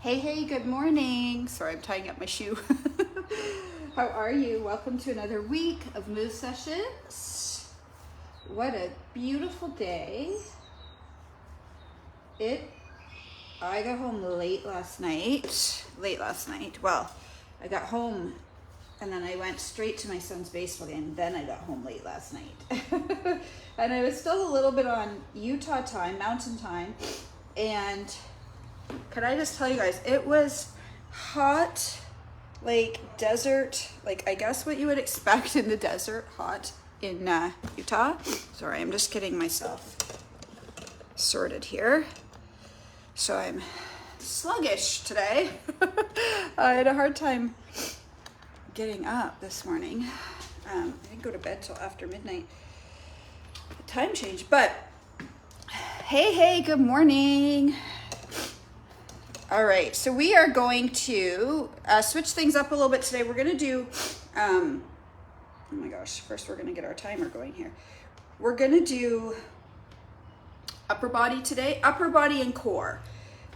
Hey, good morning. Sorry, I'm tying up my shoe. How are you? Welcome to another week of Move Sessions. What a beautiful day. I got home late last night. Well, I got home and then I went straight to my son's baseball game. Then I got home late last night. And I was still a little bit on Utah time, mountain time. And can I just tell you guys, it was hot, like desert, like I guess what you would expect in the desert, hot in Utah. Sorry, I'm just getting myself sorted here. So I'm sluggish today. I had a hard time getting up this morning. I didn't go to bed till after midnight. The time change, but hey, good morning. All right, so we are going to switch things up a little bit today. We're going to do, oh my gosh, first we're going to get our timer going here. We're going to do upper body today, upper body and core,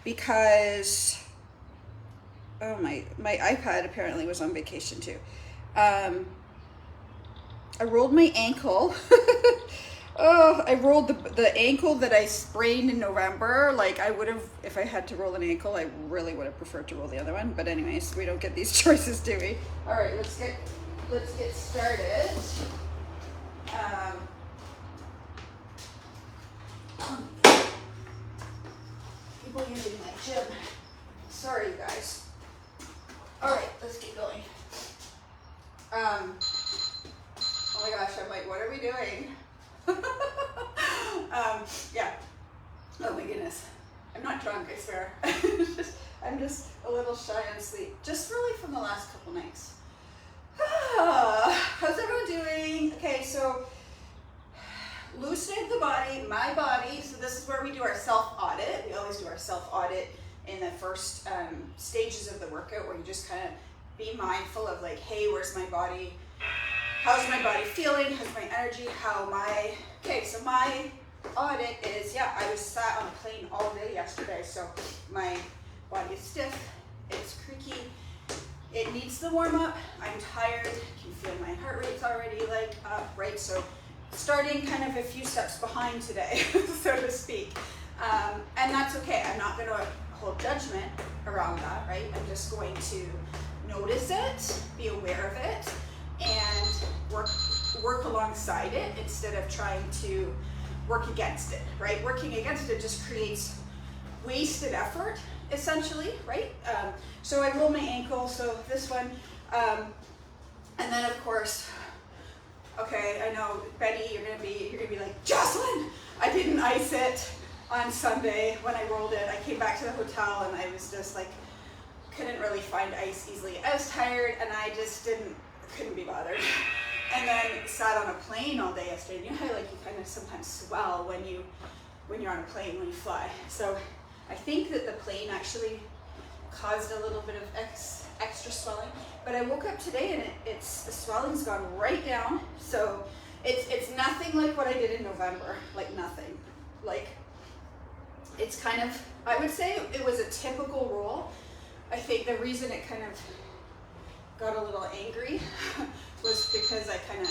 because, oh my iPad apparently was on vacation too. I rolled my ankle. Oh, I rolled the ankle that I sprained in November. Like I would have, if I had to roll an ankle, I really would have preferred to roll the other one. But anyways, we don't get these choices, do we? All right, let's get started. People using my gym. Sorry, you guys. All right, let's get going. Oh my gosh, I'm like, what are we doing? Yeah. Oh my goodness. I'm not drunk, I swear. I'm just a little shy on sleep. Just really from the last couple nights. How's everyone doing? Okay, so loosening the body, my body. So this is where we do our self-audit. We always do our self-audit in the first stages of the workout, where you just kind of be mindful of like, hey, where's my body? How's my body feeling? How's my energy? Okay, so my audit is, I was sat on a plane all day yesterday, so my body is stiff, it's creaky, it needs the warm up, I'm tired, you can feel my heart rate's already like up, right? So starting kind of a few steps behind today, so to speak. And that's okay, I'm not gonna hold judgment around that, right? I'm just going to notice it, be aware of it, and work alongside it instead of trying to work against it, right? Working against it just creates wasted effort, essentially, right? So I roll my ankle, so this one, and then of course, okay, I know Betty, you're gonna be like, Jocelyn, I didn't ice it on Sunday when I rolled it. I came back to the hotel and I was just like, couldn't really find ice easily. I was tired and I just couldn't be bothered. And then sat on a plane all day yesterday. You know how like you kind of sometimes swell when you're on a plane when you fly. So I think that the plane actually caused a little bit of extra swelling. But I woke up today and the swelling's gone right down. So it's nothing like what I did in November. Like nothing. Like it's kind of, I would say it was a typical roll. I think the reason it kind of got a little angry was because I kind of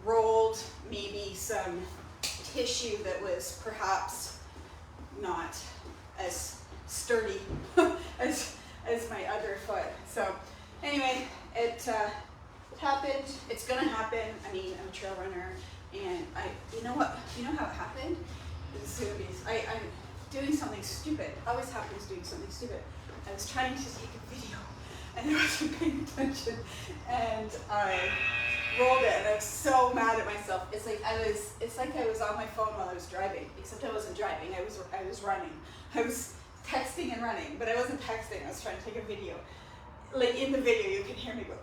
rolled maybe some tissue that was perhaps not as sturdy as my other foot. So anyway, it happened. It's gonna happen. I mean, I'm a trail runner, and you know how it happened? I'm doing something stupid. Always happens doing something stupid. I was trying to take a video and I wasn't paying attention and I rolled it and I was so mad at myself. It's like I was on my phone while I was driving, except I wasn't driving, I was running. I was texting and running, but I wasn't texting, I was trying to take a video. Like in the video you can hear me go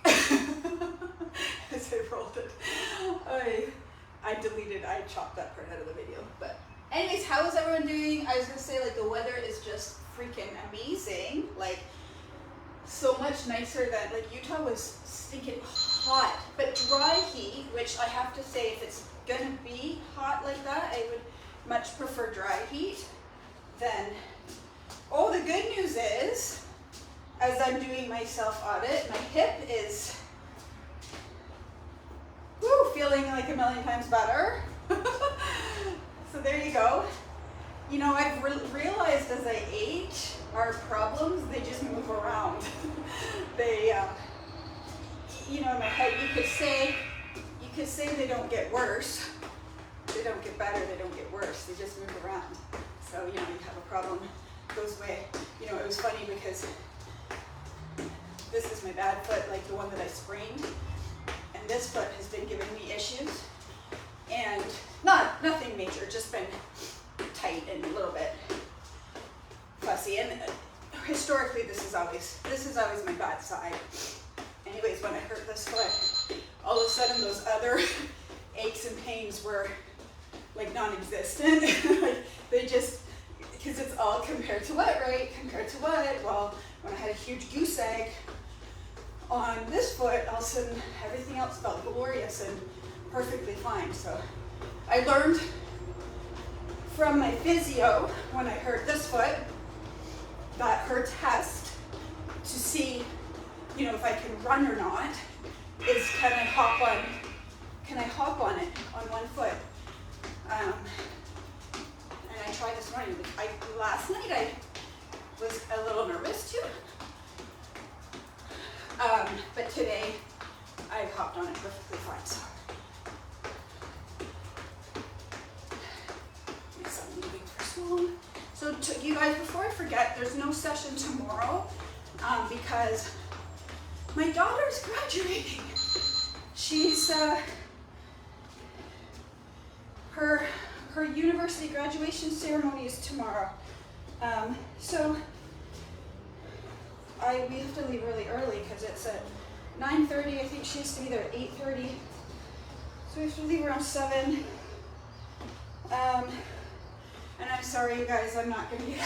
as I rolled it. I chopped that part out of the video. But anyways, how is everyone doing? I was gonna say like the weather is just freaking amazing. Like so much nicer than, like Utah was stinking hot, but dry heat, which I have to say if it's gonna be hot like that, I would much prefer dry heat than, oh, the good news as I'm doing my self-audit, my hip is feeling like a million times better. So there you go. You know, I've realized as I age, our problems, they just move around. They, you know, in my head, you could say they don't get worse. They don't get better, they don't get worse. They just move around. So, you know, you have a problem, goes away. You know, it was funny because this is my bad foot, like the one that I sprained. And this foot has been giving me issues. And nothing major, just been tight and a little bit fussy. And historically, this is always my bad side. Anyways, when I hurt this foot, all of a sudden those other aches and pains were like non-existent. Like they just, because it's all compared to what, right? Compared to what? Well, when I had a huge goose egg on this foot, all of a sudden everything else felt glorious and perfectly fine. So I learned from my physio when I hurt this foot that her test to see, you know, if I can run or not is can I hop on it on one foot. And I tried this morning. Last night I was a little nervous too. But today I hopped on it perfectly fine. So I'm moving for so long. So you guys, before I forget, there's no session tomorrow because my daughter's graduating. She's her university graduation ceremony is tomorrow. So we have to leave really early because it's at 9:30. I think she has to be there at 8:30. So we have to leave around 7. And I'm sorry, you guys, I'm not going to be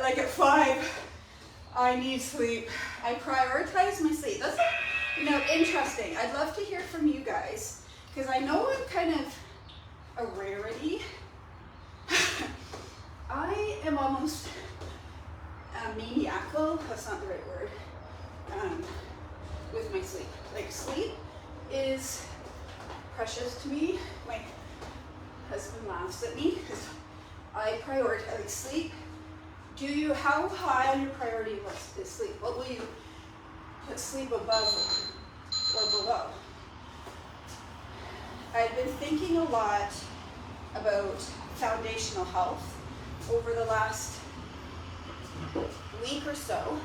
like at 5. I need sleep. I prioritize my sleep. That's, you know, interesting. I'd love to hear from you guys because I know I'm kind of a rarity. I am almost maniacal. That's not the right word. With my sleep. Like, sleep is precious to me. My husband laughs at me because I prioritize sleep. How high on your priority list is sleep? What will you put sleep above or below? I've been thinking a lot about foundational health over the last week or so.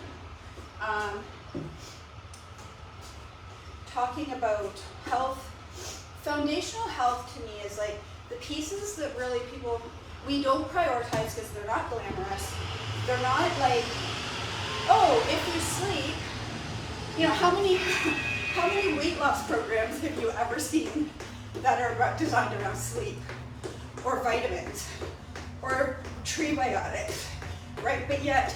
Talking about health. Foundational health to me is like the pieces that really we don't prioritize because they're not glamorous. They're not like, oh, if you sleep, you know, how many weight loss programs have you ever seen that are designed around sleep or vitamins or prebiotics, right? But yet,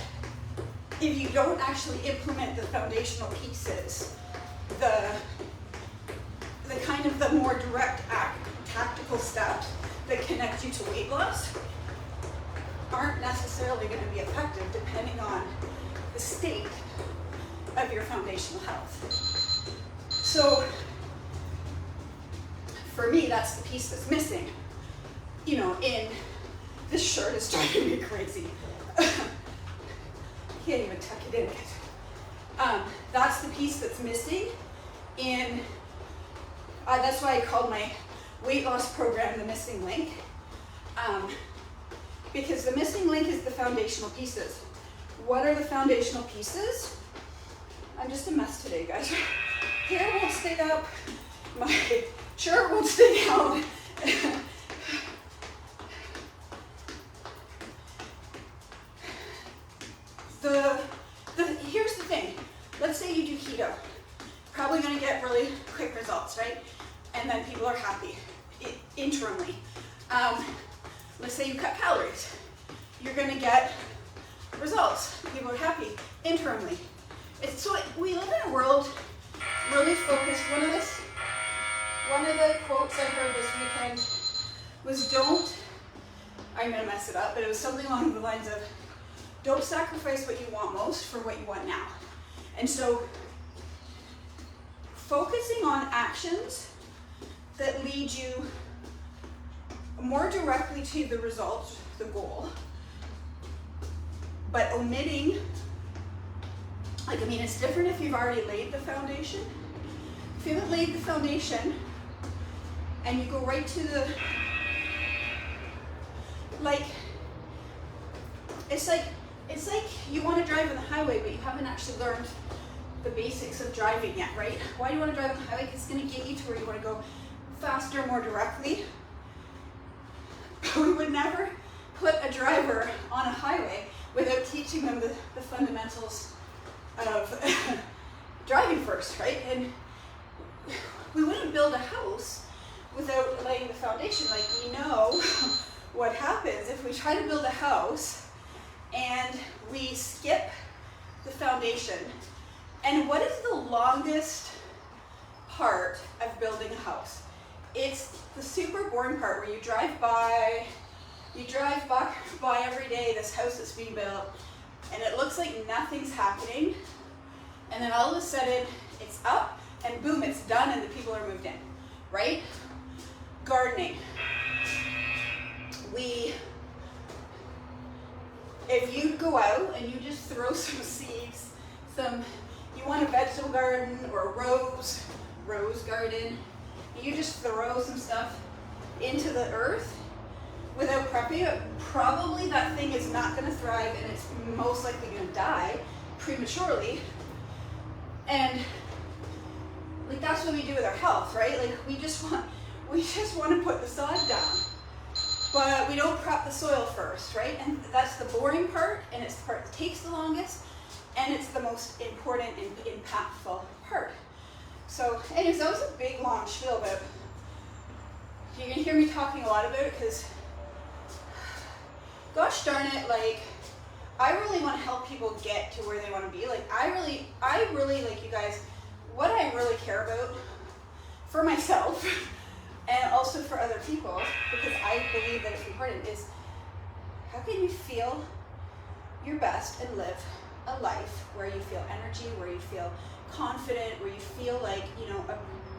if you don't actually implement the foundational pieces, the kind of the more direct tactical steps that connect you to weight loss aren't necessarily going to be effective depending on the state of your foundational health. So for me, that's the piece that's missing. You know, this shirt is driving me crazy. Can't even tuck it in. That's the piece that's missing in, that's why I called my weight loss program the missing link. Because the missing link is the foundational pieces. What are the foundational pieces? I'm just a mess today, guys. Hair won't stay up. My shirt won't stay down. Here's the thing. Let's say you do keto. Probably going to get really quick results, right? And then people are happy interimly. Let's say you cut calories. You're going to get results. People are happy interimly. So we live in a world really focused. One of the quotes I heard this weekend was I'm going to mess it up, but it was something along the lines of, Don't sacrifice what you want most for what you want now. And so focusing on actions that lead you more directly to the result, the goal, but omitting, like, I mean, it's different if you've already laid the foundation. If you haven't laid the foundation and you go right to the, like, it's like you want to drive on the highway, but you haven't actually learned the basics of driving yet, right? Why do you want to drive on the highway? Because it's going to get you to where you want to go faster, more directly. We would never put a driver on a highway without teaching them the fundamentals of driving first, right? And we wouldn't build a house without laying the foundation. Like, we know what happens if we try to build a house and we skip the foundation. And what is the longest part of building a house? It's the super boring part where you drive by every day this house that's being built, and it looks like nothing's happening, and then all of a sudden it's up and boom, it's done and the people are moved in, right? Gardening. If you go out and you just throw some seeds, you want a vegetable garden or a rose garden, you just throw some stuff into the earth without prepping it, probably that thing is not going to thrive and it's most likely going to die prematurely. And like, that's what we do with our health, right? Like, we just want to put the sod down, but we don't prep the soil first, right? And that's the boring part, and it's the part that takes the longest, and it's the most important and impactful part. So anyways, that was a big long spiel, but you're gonna hear me talking a lot about it because, gosh darn it, like, I really want to help people get to where they want to be. Like, I really, like, you guys, what I really care about for myself and also for other people, because I believe that it's important, is how can you feel your best and live a life where you feel energy, where you feel confident, where you feel like, you know,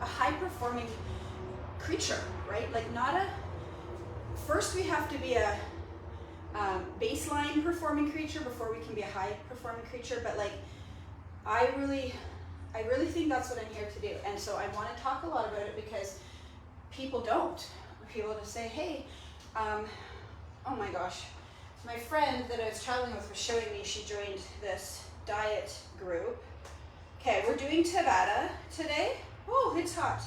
a high-performing creature, right? Like, first we have to be a baseline performing creature before we can be a high-performing creature, but like, I really think that's what I'm here to do. And so I want to talk a lot about it because people don't. People just say, hey, oh my gosh, my friend that I was traveling with was showing me, she joined this diet group. Okay, we're doing Tabata today. Oh, it's hot.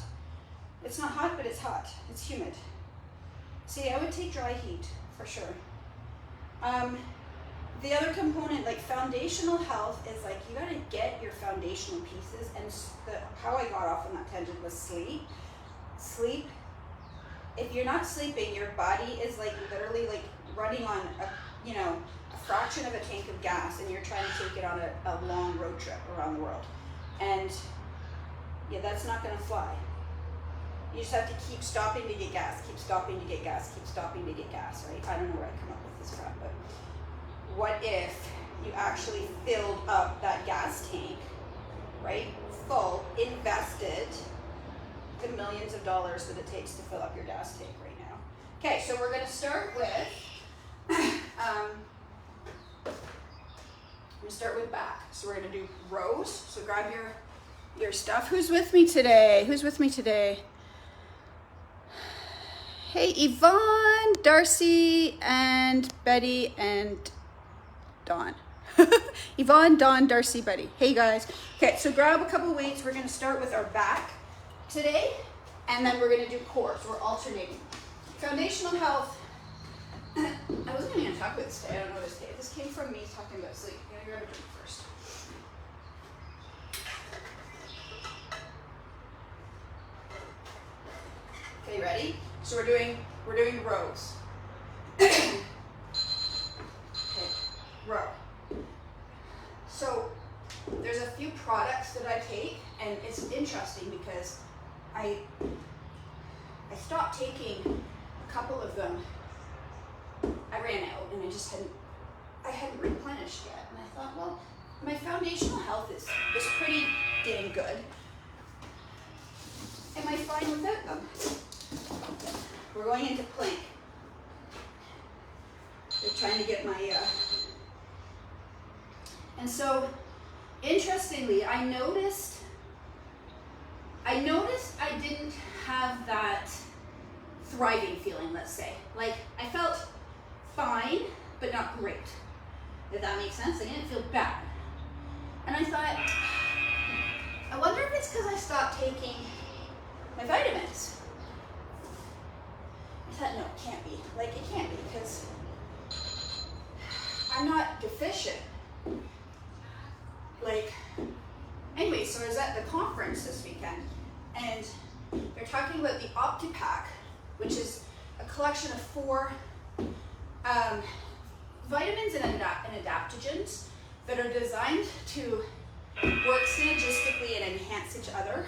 It's not hot, but it's hot. It's humid. See, I would take dry heat for sure. The other component, like foundational health, is like you gotta get your foundational pieces, and how I got off on that tangent was sleep. Sleep. If you're not sleeping, your body is like literally like running on a fraction of a tank of gas, and you're trying to take it on a long road trip around the world. And yeah, that's not gonna fly. You just have to keep stopping to get gas, keep stopping to get gas, keep stopping to get gas, right? I don't know where I come up with this crap, but what if you actually filled up that gas tank, right? Full, invested the millions of dollars that it takes to fill up your gas tank right now. Okay, so we're gonna start with, back. So we're gonna do rows. So grab your stuff. Who's with me today? Hey, Yvonne, Darcy, and Betty, and Dawn. Yvonne, Dawn, Darcy, Betty. Hey guys. Okay, so grab a couple weights. We're gonna start with our back today, and then we're gonna do core. So we're alternating. Foundational health. I wasn't even gonna talk about this today. I don't know what this day. This came from me talking about sleep. I'm gonna grab a drink first. Okay, ready? So we're doing rows. Okay, row. So there's a few products that I take, and it's interesting because I stopped taking a couple of them. I ran out, and I just hadn't I hadn't replenished yet. And I thought, well, my foundational health is pretty dang good. Am I fine without them? We're going into plank. They're trying to get my, and so, interestingly, I noticed I didn't have that thriving feeling, let's say. Like, I felt fine, but not great. If that makes sense, I didn't feel bad. And I thought, I wonder if it's because I stopped taking my vitamins. I thought, no, it can't be. Like, it can't be, because I'm not deficient. Like, anyway, so I was at the conference this weekend, and they're talking about the OptiPack, which is a collection of 4 vitamins and adaptogens that are designed to work synergistically and enhance each other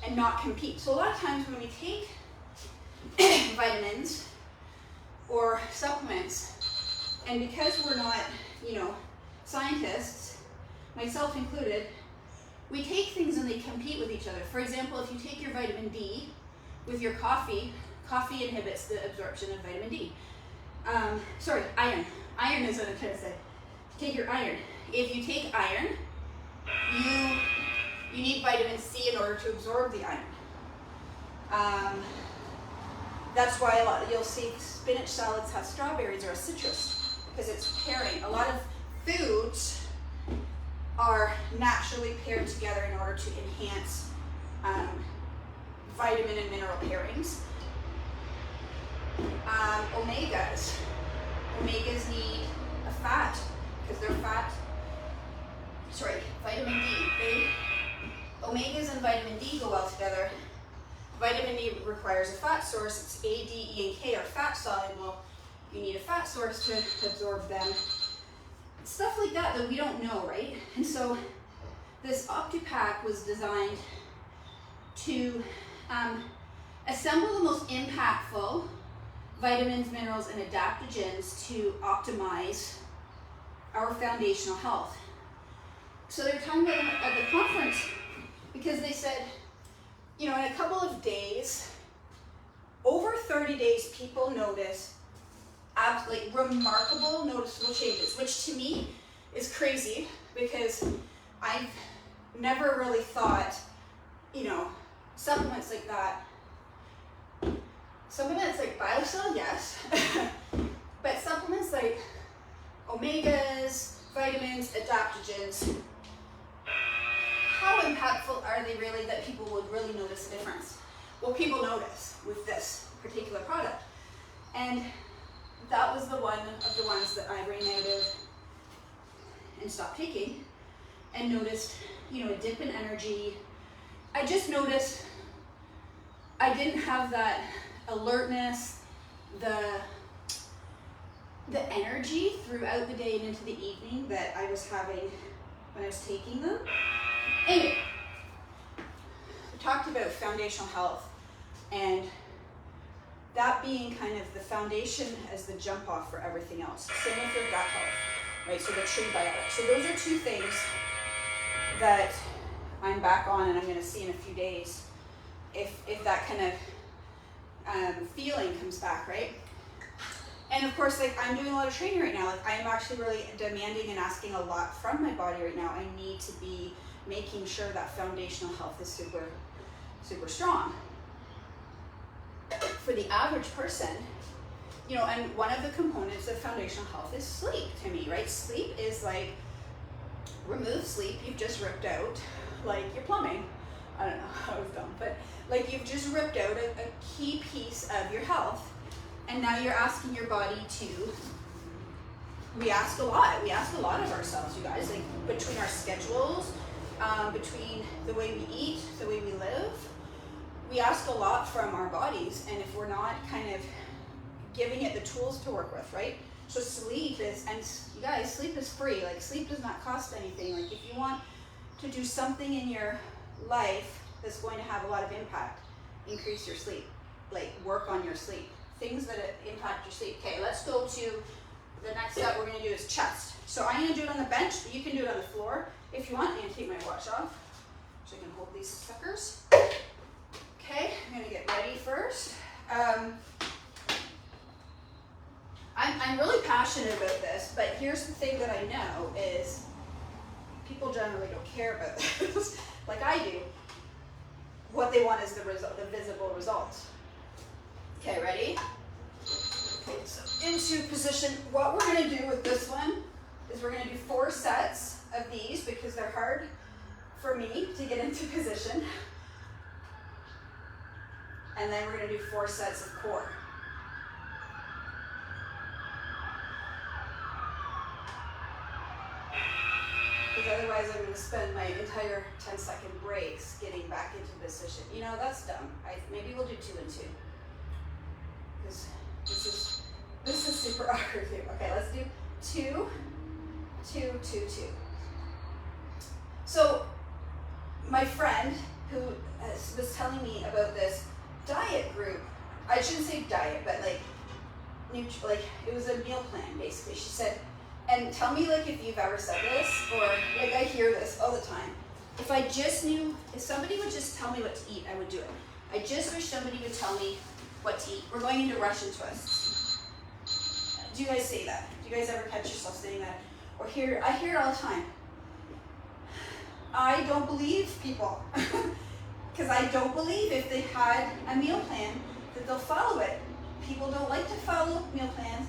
and not compete. So a lot of times when we take vitamins or supplements, and because we're not, scientists, myself included, we take things and they compete with each other. For example, if you take your vitamin D with your coffee inhibits the absorption of vitamin D. Iron. Iron is what I'm trying to say. Take your iron. If you take iron, you need vitamin C in order to absorb the iron. That's why you'll see spinach salads have strawberries or a citrus, because it's pairing. A lot of foods are naturally paired together in order to enhance vitamin and mineral pairings. Omegas. Omegas need a fat, because they're fat. Vitamin D. Omegas and vitamin D go well together. Vitamin D requires a fat source. It's A, D, E, and K are fat soluble. You need a fat source to absorb them. Stuff like that we don't know, right? And so this OptiPack was designed to assemble the most impactful vitamins, minerals, and adaptogens to optimize our foundational health. So they were talking about at the conference, because they said, in a couple of days, over 30 days, people notice absolutely remarkable, noticeable changes, which to me is crazy, because I've never really thought, supplements like that. Supplements like BioCell, yes, but supplements like omegas, vitamins, adaptogens, how impactful are they really that people would really notice a difference? Well, people notice with this particular product. And that was one of the ones that I ran out of and stopped taking, and noticed, a dip in energy. I just noticed I didn't have that alertness, the energy throughout the day and into the evening that I was having when I was taking them. Anyway, we talked about foundational health, and that being kind of the foundation as the jump off for everything else. Same with your gut health, right? So the tree biotic. So those are 2 things that I'm back on, and I'm going to see in a few days if that kind of feeling comes back, right? And of course, I'm doing a lot of training right now. I am actually really demanding and asking a lot from my body right now. I need to be making sure that foundational health is super, super strong. For the average person, and one of the components of foundational health is sleep to me, right? Sleep is remove sleep, you've just ripped out, your plumbing. I don't know, I was dumb, but you've just ripped out a key piece of your health, and now you're asking your body to, we ask a lot of ourselves, you guys, between our schedules, between the way we eat, the way we live, we ask a lot from our bodies, and if we're not kind of giving it the tools to work with, right? So sleep is, and you guys, sleep is free. Sleep does not cost anything. If you want to do something in your life that's going to have a lot of impact, increase your sleep. Work on your sleep. Things that impact your sleep. Okay, let's go to the next step we're gonna do is chest. So I'm gonna do it on the bench, but you can do it on the floor if you want. I'm gonna take my watch off so I can hold these suckers. Okay, I'm gonna get ready first. I'm really passionate about this, but here's the thing that I know is people generally don't care about this like I do. What they want is the visible results. Okay, ready? Okay, so into position. What we're gonna do with this one is we're gonna do 4 sets of these because they're hard for me to get into position. And then we're gonna do 4 sets of core. Because otherwise I'm going to spend my entire 10-second breaks getting back into position. You know, that's dumb. Maybe we'll do 2 and 2. Because this is super awkward here. Okay, let's do 2, 2, 2, 2. So my friend who was telling me about this diet group, I shouldn't say diet, but like it was a meal plan basically. She said, and tell me like if you've ever said this, or like I hear this all the time. If I just knew, if somebody would just tell me what to eat, I would do it. I just wish somebody would tell me what to eat. We're going into Russian twists. Do you guys say that? Do you guys ever catch yourself saying that? Or I hear it all the time. I don't believe people. Because I don't believe if they had a meal plan that they'll follow it. People don't like to follow meal plans.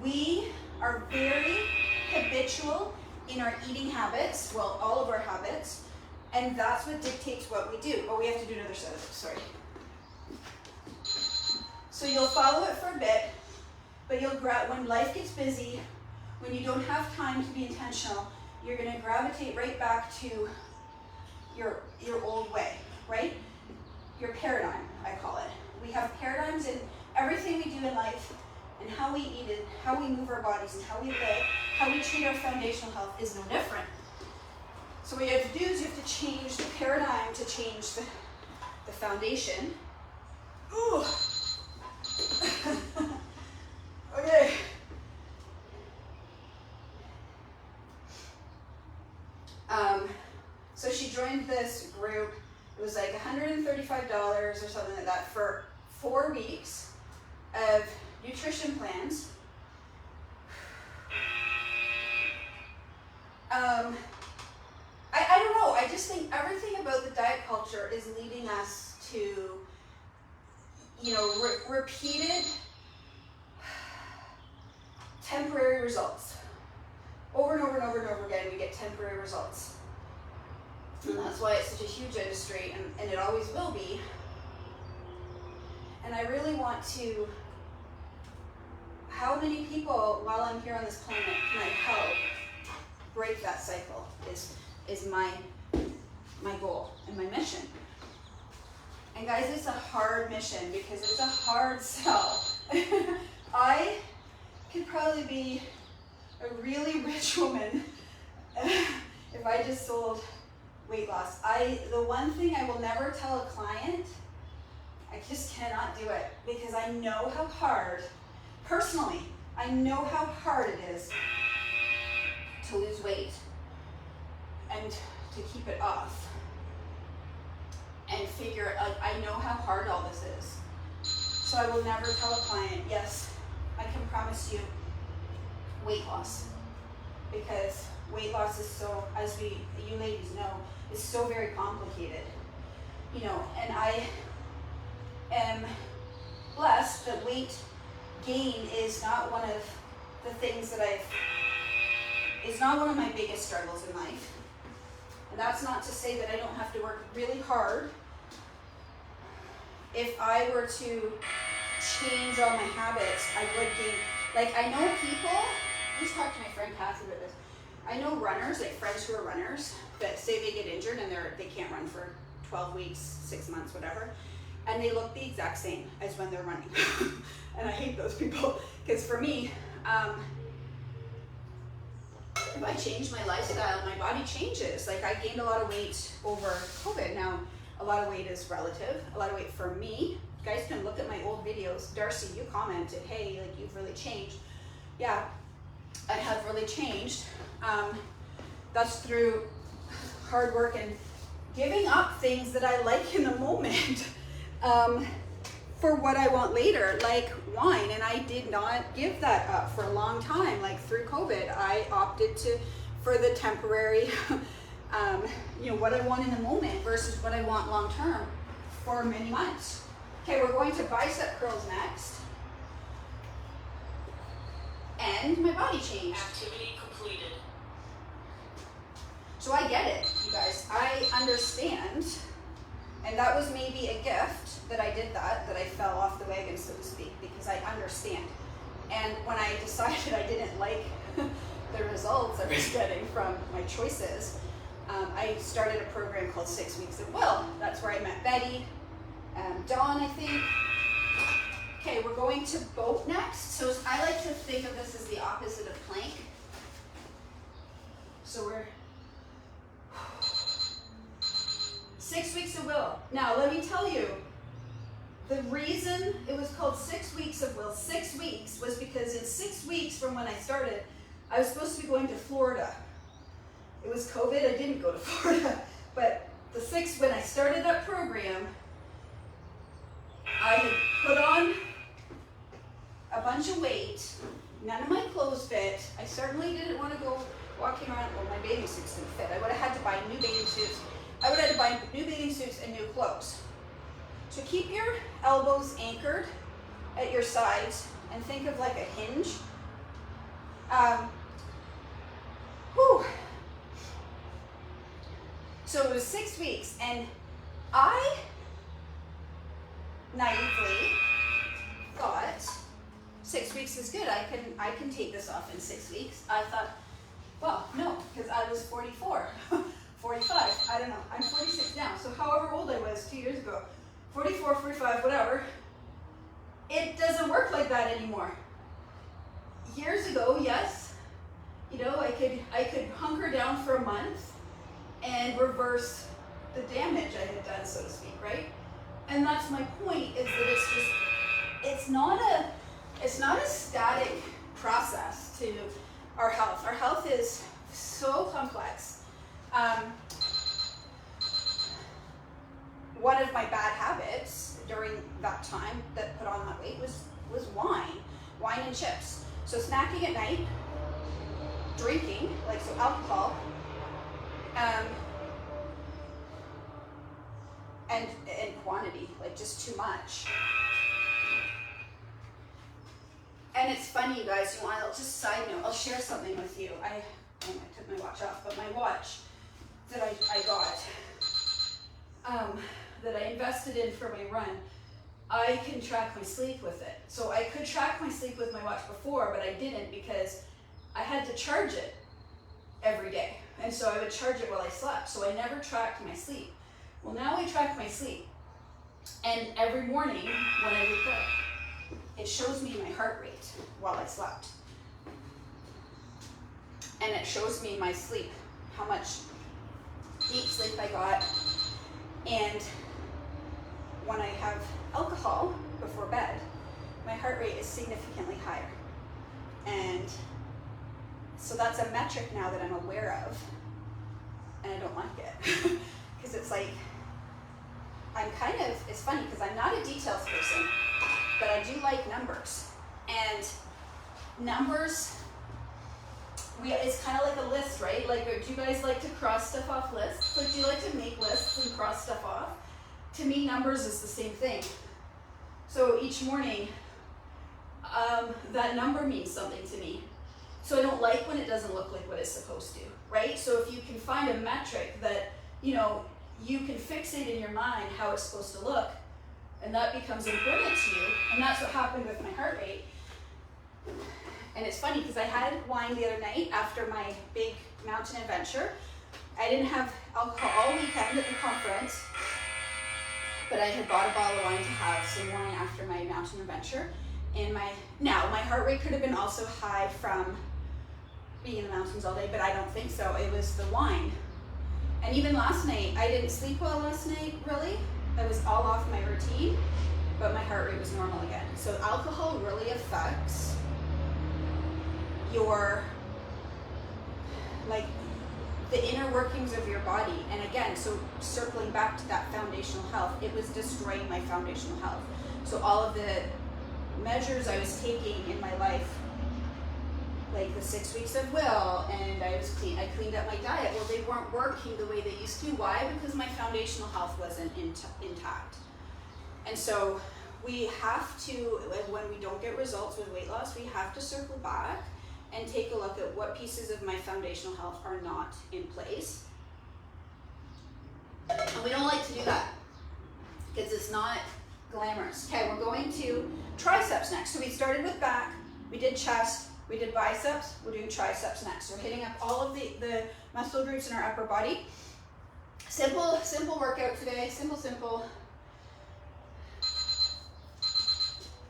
We are very habitual in our eating habits, well, all of our habits, and that's what dictates what we do. Oh, we have to do another set of this, sorry. So you'll follow it for a bit, but when life gets busy, when you don't have time to be intentional, you're gonna gravitate right back to your old way, right? Your paradigm, I call it. We have paradigms in everything we do in life, and how we eat it, how we move our bodies, and how we live, how we treat our foundational health is no different. So what you have to do is you have to change the paradigm to change the foundation. Ooh. Okay. So she joined this group. It was like $135 or something like that for 4 weeks of nutrition plans. I don't know. I just think everything about the diet culture is leading us to, you know, repeated temporary results. Over and over and over and over again, we get temporary results. And that's why it's such a huge industry, and it always will be. And I really want to, how many people while I'm here on this planet can I help break that cycle is my goal and my mission. And guys, it's a hard mission because it's a hard sell. I could probably be a really rich woman if I just sold weight loss. The one thing I will never tell a client, I just cannot do it because I know how hard, personally, I know how hard it is to lose weight and to keep it off and figure it out. I know how hard all this is. So I will never tell a client, yes, I can promise you weight loss, because weight loss is so, as you ladies know, is so very complicated, you know, and I am blessed that weight gain is not one of the things that is not one of my biggest struggles in life. And that's not to say that I don't have to work really hard. If I were to change all my habits, I would gain. Like, I know people, I just talked to my friend Kathy about this. I know runners, like friends who are runners, that say they get injured and they can't run for 12 weeks, 6 months, whatever, and they look the exact same as when they're running. And I hate those people, because for me, if I change my lifestyle, my body changes. Like, I gained a lot of weight over COVID. Now, a lot of weight is relative. A lot of weight for me guys can look at my old videos. Darcy, you commented, hey, like you've really changed. Yeah, I have really changed. That's through hard work and giving up things that I like in the moment for what I want later, like wine. And I did not give that up for a long time. Like through COVID, I opted for the temporary, what I want in the moment versus what I want long term for many months. Okay, we're going to bicep curls next. And my body changed. Activity completed. So I get it, you guys. I understand. And that was maybe a gift that I did that I fell off the wagon, so to speak, because I understand. And when I decided I didn't like the results I was getting from my choices, I started a program called 6 Weeks of Will. That's where I met Betty, Dawn, I think. Okay, we're going to boat next. So I like to think of this as the opposite of plank. So we're 6 Weeks of Will. Now, let me tell you, the reason it was called 6 Weeks of Will, 6 weeks, was because in 6 weeks from when I started, I was supposed to be going to Florida. It was COVID, I didn't go to Florida. But when I started that program, I had put on a bunch of weight, none of my clothes fit. I certainly didn't want to go walking around, well, my bathing suits didn't fit. I would have had to buy new bathing suits. I would have had to buy new bathing suits and new clothes. So keep your elbows anchored at your sides and think of like a hinge. So it was 6 weeks, and I naively thought 6 weeks is good. I can take this off in 6 weeks. I thought, well, no, because I was 44, 45, I don't know. I'm 46 now, so however old I was 2 years ago, 44, 45, whatever, it doesn't work like that anymore. Years ago, yes, I could hunker down for a month and reverse the damage I had done, so to speak, right? And that's my point, is that it's not a static process to our health. Our health is so complex. One of my bad habits during that time that put on that weight was wine and chips. So snacking at night, drinking, like so alcohol, and quantity, like just too much. And it's funny, you guys, just side note, I'll share something with you. I took my watch off, but my watch that I got, that I invested in for my run, I can track my sleep with it. So I could track my sleep with my watch before, but I didn't because I had to charge it every day. And so I would charge it while I slept. So I never tracked my sleep. Well, now I track my sleep. And every morning when I wake up, it shows me my heart rate while I slept. And it shows me my sleep, how much deep sleep I got. And when I have alcohol before bed, my heart rate is significantly higher. And so that's a metric now that I'm aware of, and I don't like it. Because it's like, it's funny because I'm not a details person, but I do like numbers. And numbers, it's kind of like a list, right? Like, do you guys like to cross stuff off lists? Like, do you like to make lists and cross stuff off? To me, numbers is the same thing. So each morning, that number means something to me. So I don't like when it doesn't look like what it's supposed to, right? So if you can find a metric that, you can fixate in your mind how it's supposed to look, and that becomes important to you, and that's what happened with my heart rate. And it's funny because I had wine the other night after my big mountain adventure. I didn't have alcohol all weekend at the conference, but I had bought a bottle of wine to have some wine after my mountain adventure. And my heart rate could have been also high from being in the mountains all day, but I don't think so. It was the wine. And even last night, I didn't sleep well last night, really. I was all off my routine. but my heart rate was normal again. So alcohol really affects your, like, the inner workings of your body. And again, so circling back to that foundational health, it was destroying my foundational health. So all of the measures I was taking in my life, like the 6 weeks of will, and I cleaned up my diet. Well, they weren't working the way they used to. Why? Because my foundational health wasn't intact. And so we have to, when we don't get results with weight loss, we have to circle back and take a look at what pieces of my foundational health are not in place. And we don't like to do that because it's not glamorous. Okay, we're going to triceps next. So we started with back, we did chest, we did biceps, we're doing triceps next. We're hitting up all of the muscle groups in our upper body. Simple workout today, simple.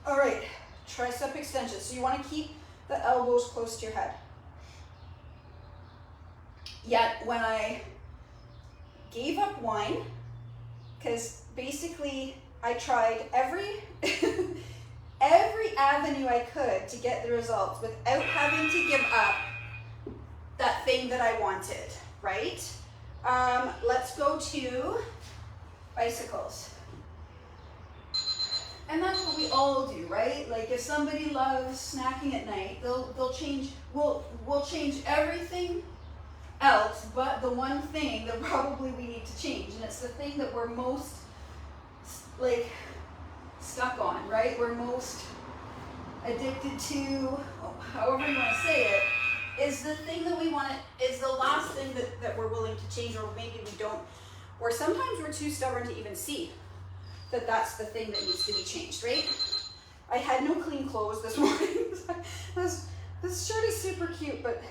All right, tricep extension. So you want to keep the elbows close to your head. Yet when I gave up wine, because basically I tried every avenue I could to get the results without having to give up that thing that I wanted, right? Let's go to bicycles. And that's what we all do, right? Like if somebody loves snacking at night, we'll change everything else but the one thing that probably we need to change. And it's the thing that we're most like stuck on, right? We're most addicted to, however you want to say it, is the thing that we want to, is the last thing that we're willing to change, or maybe we don't, or sometimes we're too stubborn to even see that that's the thing that needs to be changed, right? I had no clean clothes this morning. This shirt is super cute, but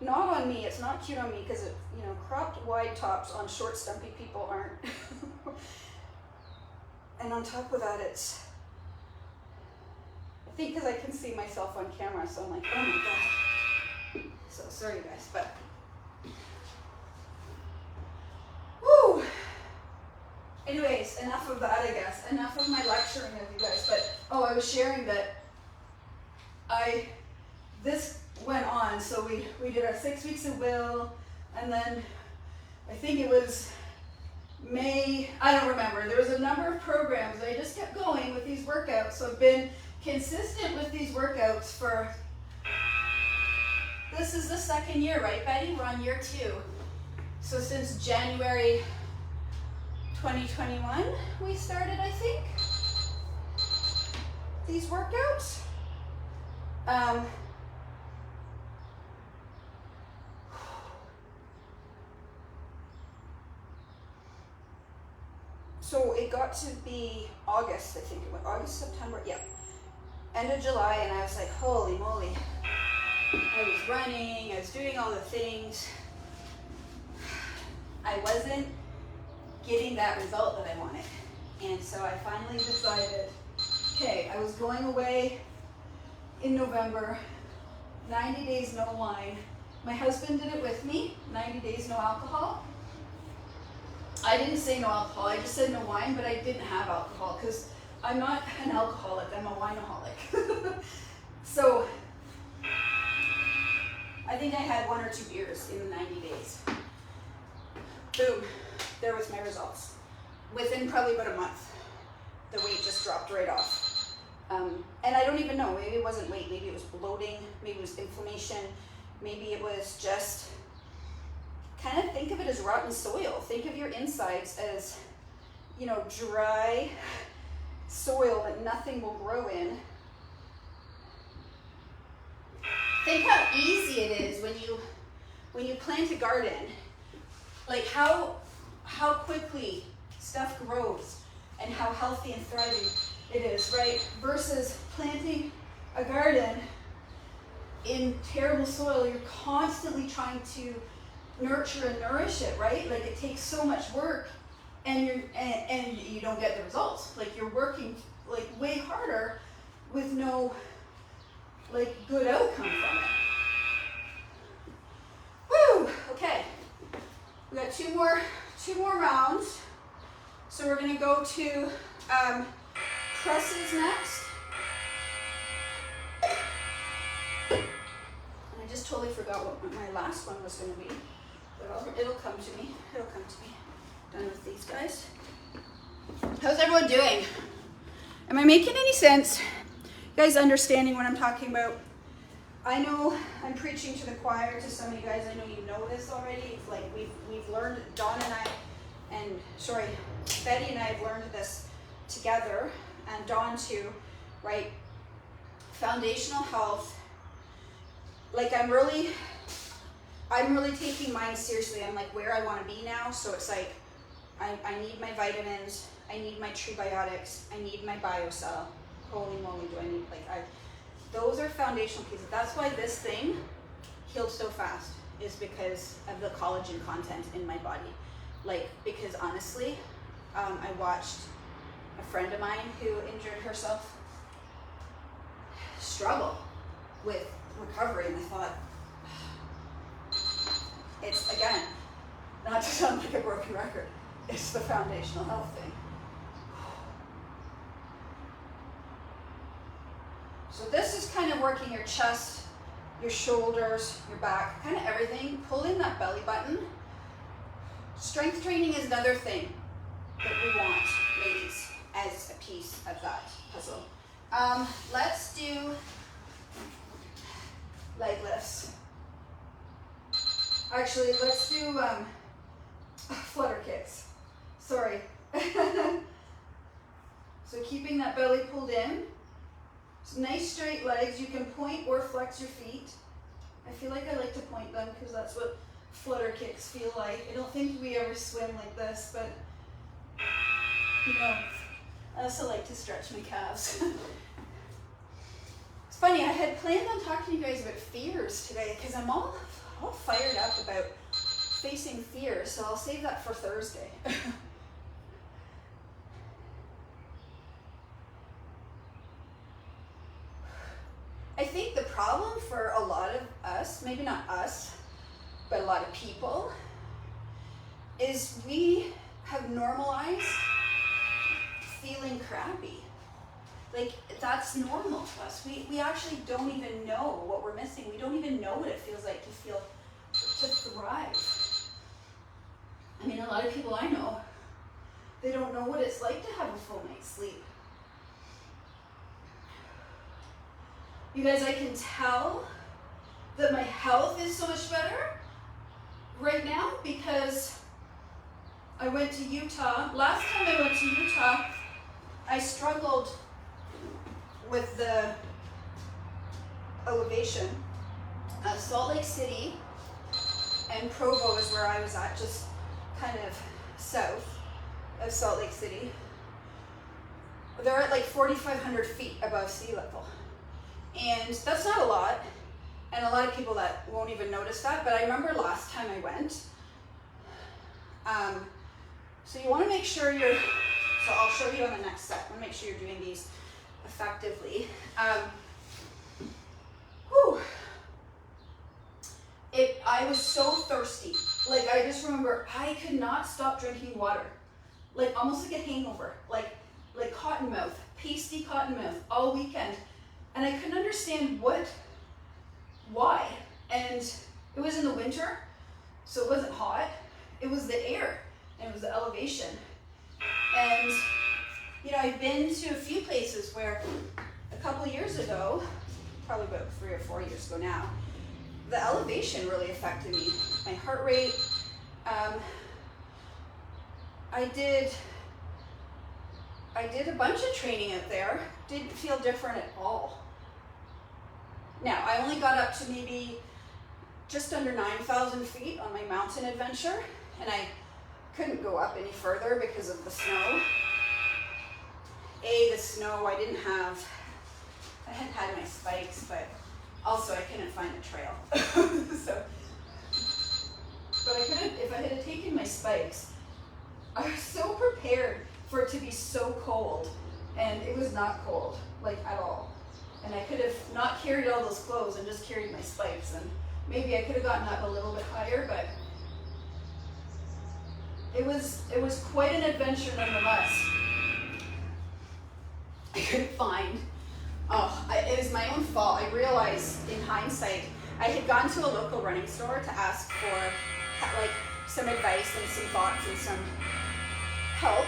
not on me. It's not cute on me because it, cropped wide tops on short, stumpy people aren't. And on top of that, I think because I can see myself on camera, so I'm like, oh my God. So sorry guys, but. Woo! Anyways, enough of that, I guess. Enough of my lecturing of you guys. But, I was sharing that this went on. So we did our 6 weeks of will, and then I think it was May, I don't remember. There was a number of programs. I just kept going with these workouts. So I've been consistent with these workouts for, this is the second year, right, Betty? We're on year 2. So since January 2021, we started, I think, these workouts. So it got to be August, I think it was August, September, yeah. End of July, and I was like, holy moly. I was running, I was doing all the things. I wasn't getting that result that I wanted. And so I finally decided, okay, I was going away in November, 90 days no wine. My husband did it with me, 90 days no alcohol. I didn't say no alcohol, I just said no wine, but I didn't have alcohol because I'm not an alcoholic, I'm a wineaholic. So I think I had 1 or 2 beers in the 90 days. Boom, there was my results. Within probably about a month, the weight just dropped right off. And I don't even know, maybe it wasn't weight, maybe it was bloating, maybe it was inflammation, maybe it was just, kind of think of it as rotten soil. Think of your insides as, dry soil that nothing will grow in. Think how easy it is when you plant a garden, like how quickly stuff grows and how healthy and thriving it is, right? Versus planting a garden in terrible soil. You're constantly trying to nurture and nourish it, right? Like it takes so much work, and you don't get the results. Like you're working like way harder with no like good outcome from it. Woo! Okay, we got two more rounds. So we're gonna go to Presses next. And I just totally forgot what my last one was going to be. But it'll come to me. It'll come to me. Done with these guys. How's everyone doing? Am I making any sense? You guys understanding what I'm talking about? I know I'm preaching to the choir, to some of you guys. I know you know this already. It's like we've learned, Betty and I have learned this together, and Dawn too, right? Foundational health. Like I'm really taking mine seriously. I'm like where I want to be now. So it's like I need my vitamins, I need my prebiotics, I need my BioCell. Holy moly, do I need those are foundational pieces. That's why this thing healed so fast, is because of the collagen content in my body. Like, because honestly, I watched a friend of mine who injured herself struggle with recovery, and I thought, it's, again, not to sound like a broken record, it's the foundational health thing. So this is kind of working your chest, your shoulders, your back, kind of everything. Pull in that belly button. Strength training is another thing that we want, ladies, as a piece of that puzzle. Let's do leg lifts. Actually, let's do flutter kicks. Sorry. So keeping that belly pulled in. So nice straight legs. You can point or flex your feet. I feel like I like to point them because that's what flutter kicks feel like. I don't think we ever swim like this, but you know, I also like to stretch my calves. It's funny, I had planned on talking to you guys about fears today because I'm all fired up about facing fears, so I'll save that for Thursday. I think the problem for a lot of us, maybe not us, but a lot of people, is we have normalized feeling crappy. Like, that's normal to us. We actually don't even know what we're missing. We don't even know what it feels like to thrive. I mean, a lot of people I know, they don't know what it's like to have a full night's sleep. You guys, I can tell that my health is so much better right now because I went to Utah. Last time I went to Utah, I struggled with the elevation. Salt Lake City and Provo is where I was at, just kind of south of Salt Lake City. They're at like 4,500 feet above sea level. And that's not a lot, and a lot of people that won't even notice that, but I remember last time I went. So you want to make sure so I'll show you on the next set. I want to make sure you're doing these effectively. I was so thirsty. Like, I just remember I could not stop drinking water. Like, almost like a hangover. Like cotton mouth, pasty cotton mouth all weekend. And I couldn't understand why. And it was in the winter, so it wasn't hot. It was the air, and it was the elevation. And, you know, I've been to a few places where a couple years ago, probably about 3 or 4 years ago now, the elevation really affected me. My heart rate, I did a bunch of training out there. Didn't feel different at all. Now, I only got up to maybe just under 9,000 feet on my mountain adventure, and I couldn't go up any further because of the snow. The snow, I hadn't had my spikes, but also I couldn't find a trail. But I couldn't, if I had taken my spikes, I was so prepared for it to be so cold, and it was not cold, like at all. And I could have not carried all those clothes and just carried my spikes, and maybe I could have gotten up a little bit higher, but it was quite an adventure nonetheless. I couldn't find. It was my own fault. I realized in hindsight, I had gone to a local running store to ask for like some advice and some thoughts and some help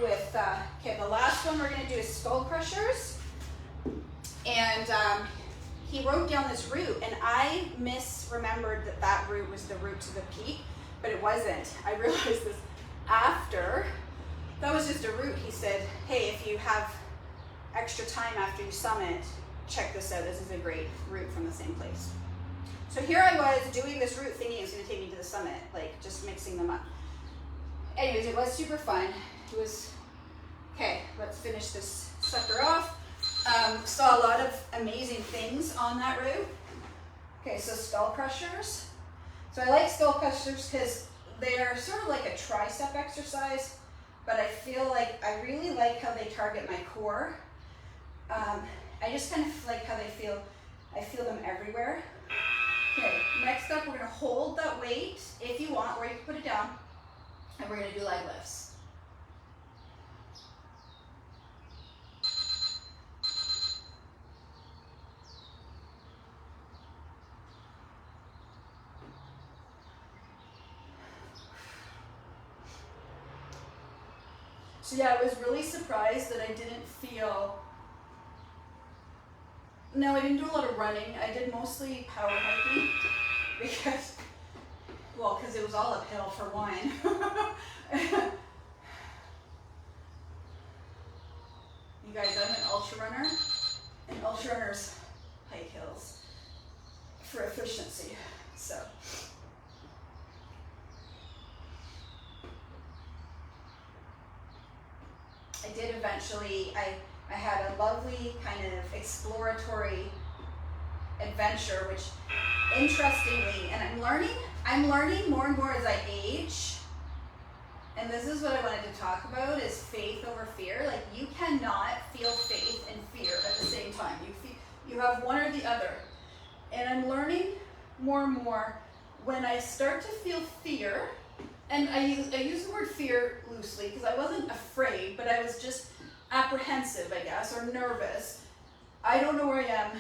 with, okay, the last one we're gonna do is skull crushers. And he wrote down this route, and I misremembered that that route was the route to the peak, but it wasn't. I realized this after. That was just a route. He said, hey, if you have extra time after you summit, check this out. This is a great route from the same place. So here I was doing this route thinking it was going to take me to the summit, like just mixing them up. Anyways, it was super fun. It was, okay, let's finish this sucker off. Saw a lot of amazing things on that route. Okay, so skull crushers. So I like skull crushers because they are sort of like a tricep exercise, but I feel like I really like how they target my core. I just kind of like how they feel. I feel them everywhere. Okay, next up we're gonna hold that weight if you want, or you can put it down, and we're gonna do leg lifts. So yeah, I was really surprised that I didn't feel, no, I didn't do a lot of running. I did mostly power hiking because, well, because it was all uphill for one. You guys, I'm an ultra runner, and ultra runners hike hills for efficiency, so. I did eventually, I had a lovely kind of exploratory adventure, which interestingly, and I'm learning more and more as I age, and this is what I wanted to talk about, is faith over fear. Like, you cannot feel faith and fear at the same time. You have one or the other. And I'm learning more and more when I start to feel fear, and I use the word fear loosely because I wasn't afraid, but I was just apprehensive, I guess, or nervous. I don't know where I am.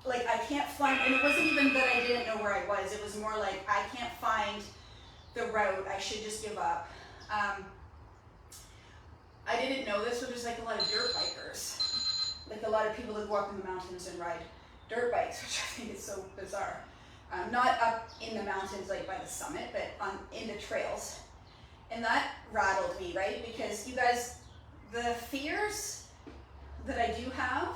Like, I can't find, and it wasn't even that I didn't know where I was. It was more like, I can't find the route. I should just give up. I didn't know this, but there's like a lot of dirt bikers. Like a lot of people that go up in the mountains and ride dirt bikes, which I think is so bizarre. Not up in the mountains like by the summit, but in the trails. And that rattled me, right? Because you guys, the fears that I do have,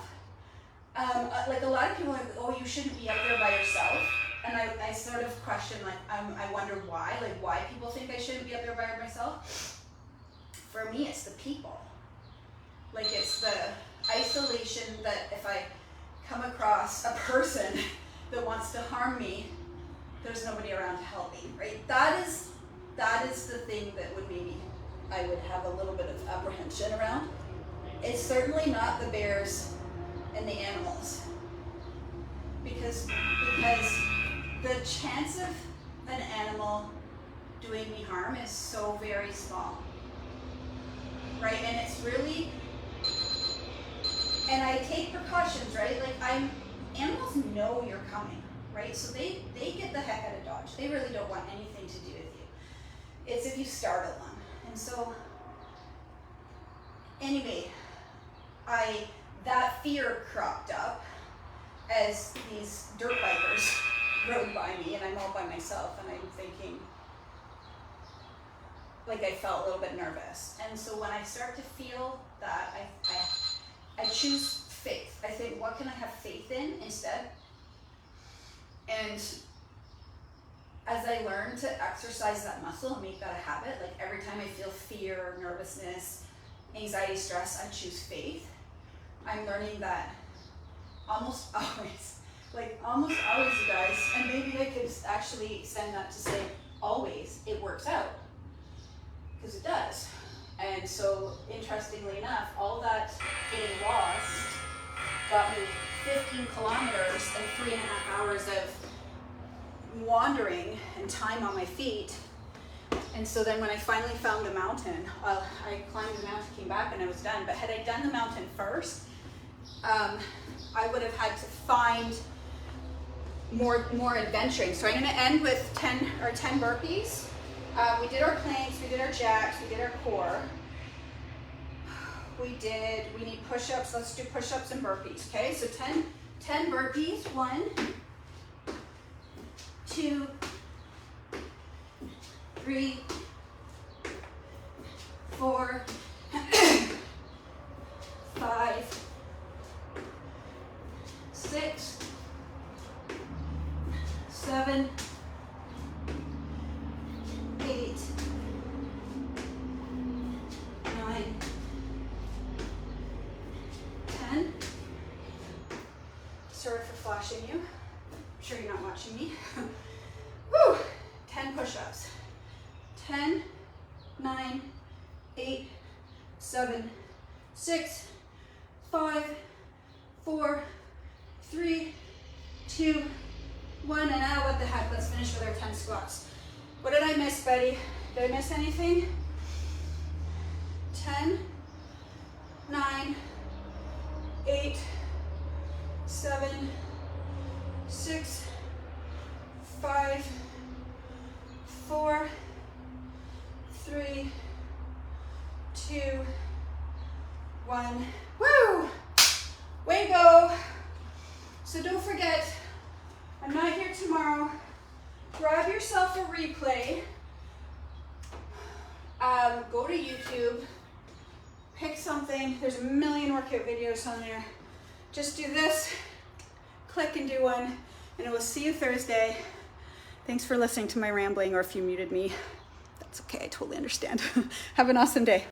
like a lot of people are like, oh, you shouldn't be up there by yourself. And I sort of question, like, I wonder why, like why people think I shouldn't be up there by myself. For me, it's the people. Like, it's the isolation that if I come across a person that wants to harm me, there's nobody around to help me, right? That is the thing that would maybe I would have a little bit of apprehension around. It's certainly not the bears and the animals, because the chance of an animal doing me harm is so very small, right? And it's really, and I take precautions, right? Like, animals know you're coming, right? So they get the heck out of Dodge. They really don't want anything to do with you. It's if you startle them. And so, anyway, that fear cropped up as these dirt bikers rode by me, and I'm all by myself, and I'm thinking, like, I felt a little bit nervous. And so when I start to feel that, I choose faith. I think, what can I have faith in instead? And as I learn to exercise that muscle and make that a habit, like every time I feel fear, nervousness, anxiety, stress, I choose faith. I'm learning that almost always, you guys, and maybe I could actually extend that to say always, it works out. Because it does. And so, interestingly enough, all that getting lost got me 15 kilometers and 3.5 hours of wandering and time on my feet And so then when I finally found the mountain, I climbed the mountain, came back, and I was done. But had I done the mountain first, I would have had to find more adventuring. So I'm going to end with 10 burpees. We did our planks, we did our jacks, we did our core. We need push-ups. Let's do push-ups and burpees, okay? So 10 burpees. 1, 2, 3, 4, 5, 6, 7, 8, 9, 10. Sorry for flashing you. I'm sure you're not watching me. Woo! 10 push-ups. 10, 9, 8, 7, 6, 5, 4, 3, 2, 1, and now what the heck? Let's finish with our 10 squats. What did I miss, Betty? Did I miss anything? 10, 9, 8, 7, 6, 5, 4, 3, 2, 1. Woo! Way to go. So don't forget, I'm not here tomorrow. Grab yourself a replay. Go to YouTube. Pick something. There's a million workout videos on there. Just do this, click and do one, and I will see you Thursday. Thanks for listening to my rambling, or if you muted me, that's okay, I totally understand. Have an awesome day.